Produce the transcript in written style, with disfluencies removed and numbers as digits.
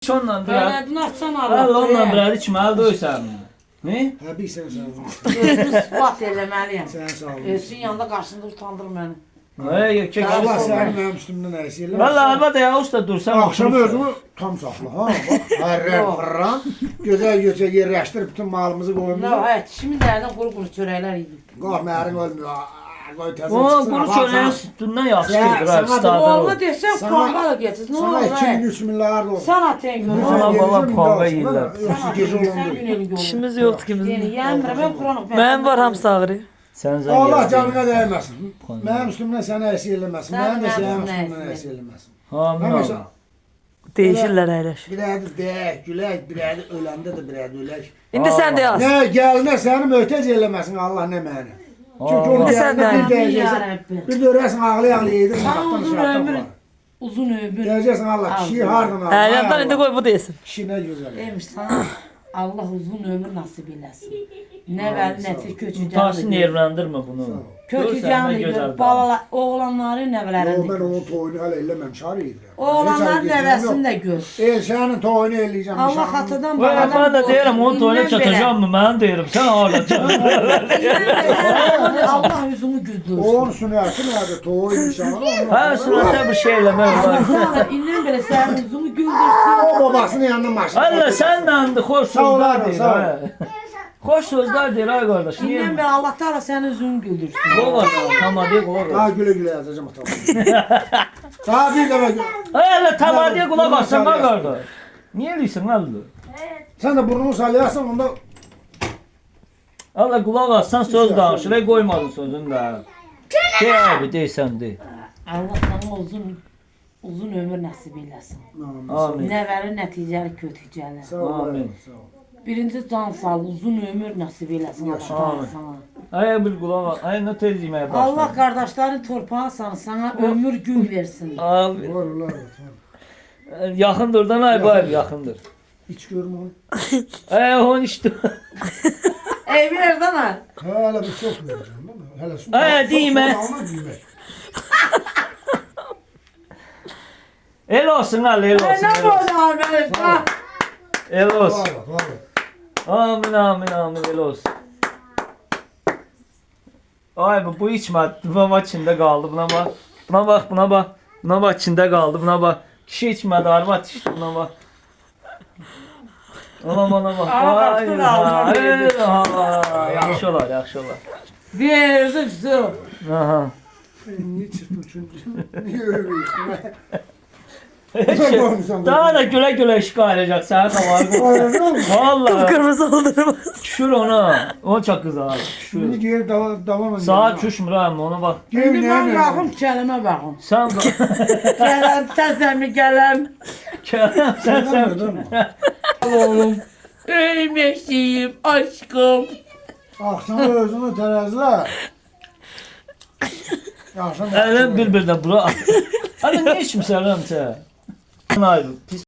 Onunla biraz. Beledin açsan Allah Allah. onunla biraz içməli deyirsən. Ne? Hə, bir sənə sağ ol. Özünü ispat eləməliyəm. Sənə sağ ol. Özün yanında qarşında utandır məni. Ay, kek. Allah Sağ ol. sənin mənim üstümdən əks eləməsin. Valla əlbəttə ya usta dursan. Akşam özümü tam saxla, ha. Bax, hərrən fırran, gözəl yerləşdir, bütün malımızı Nə, qoymuş. hə, kişimin dərdən quru-quru çörəklər yedim. Qalmağın ölmüyor. Qoy təzə O çıxsın. quru çörəyin sütündən yaxşı Sən- gedir ha, sana- stadır Oğlu o. desən Sana- pambala getirsin, nə Sana olur, 2000-3 milyar olsun. Sən atən görürsən. Ana bala pamba yeyirlər. Yoxsa gecə Sən olundu. gün elin görürsən. İşimiz yoktu Yəni, kimizin. yəmrə, mən Quranım. Mənim var hamısı ağrıyor. Sən zəng Allah elə. canına dəyməsin. Mənim üstümdən sənə əks eləməsin. Sən Mənim də mənim sənin üstümdən üstümdən əks əks eləməsin. Amin Həmişə Allah. Değişirler əyləş. bir ədi deyək, gülək, bir ədi öləndə də bir ədi ölək. İndi sen de yaz. Nə gəlinə səni möhtac eləməsin Allah, nə məni. Çünki onu İndi sən gəlinə də- bir deyəcəksən. Yarabbim. Bir görəsən ağlaya-ağlaya yedir. Sana uzun ömür, uzun ömür. Deyəcəksən Allah, kişiyi hardan al. Yandan indi koy bu desin. Kişi nə gözəl. Demiş sana Allah uzun ömür nasip eləsin. Nə vəli nətir Tasin köçücəli. yerləndirmə bunu. Köçücəli gözəl. balalar, oğlanların Yo, nəvələrini. mən onun toyunu hələ eləməmiş, harı edirəm. Oğlanların nəvəsini də gör. Elşənin toyunu eləyəcəm. Allah xatıdan Vay mən də deyirəm onun toyuna çatacağam mı? Mən deyirəm sən ağlayacaksın. Allah yüzünü güldürsün. Onun sünəti nədir? Toy inşallah. Hə, sünətə bir şey eləmək var. Allah indən belə sənin yüzünü güldürsün. O babasının yanında maşın. Allah sənlə xoş Sağ ol, sözlər sağ deyir. ol. hə. Xoş sözlər deyir ay qardaş. İndən Niyə? belə Allah Taala sənin yüzünü güldürsün. Qulaq as, tamadiyə qulaq as. Daha güle güle yazacağım atamı. Daha bir dəfə gül. Ay Allah tamadiyə qulaq assan ay qardaş. Niyə eləyirsən Allah? Sən də burnunu sallayasan onda Allah qulaq assan söz danışır. Ey qoymadın sözünü də. De abi deysən de. Allah sana uzun ömür nəsib eləsin. Amin. Nəvəli nəticəli kötücəli. Sağ ol. Amin. Sağ ol. Birinci can sağ, uzun ömür nəsib eləsin Allah Taala Amin. sana. Ay bir qulaq as. Ay nə tez yeməyə başla. Allah qardaşların torpağı sana ömür gün versin. Abi Var olar. yaxındır da ay bay yaxındır. Hiç görmə onu. Ay on işte. Ev yerdən ha. Hələ bir çox verəcəm. Hələ su. Ay, deyimə. El olsun al el olsun. Nə El olsun. böyle abi? Ha. El olsun. Var. Amin amin amin el olsun. Ay bu içmedi. Buna içinde kaldı. Buna bak. Buna bak buna bak. Buna bak içinde kaldı. Buna bak. Kişi içmedi. Arvat içti. Buna bak. Ona bana bak. Aa, Vay baktın ha. ağzına Ey, ha. Yaxşı olar yaxşı olar. Verdi su. Aha. Niye çırpın çünkü? Niye öyle yıkma? Daha da güle güle işgal edecek. Sen de var. Vallahi. Kırmızı oldu. Şur ona. O çok güzel. Şur. Şimdi geri devam edelim. Saat düşmür abi ona bak. İndi mən baxım kələmə baxım. Sen Gələm, səsləmi gələm. Kerem sen. Oğlum. Ey meşiyim, aşkım. Akşam özünü terezle. Akşam Əlin bir-birdən bura. Hadi ne içmişsən lan sen? Ay pis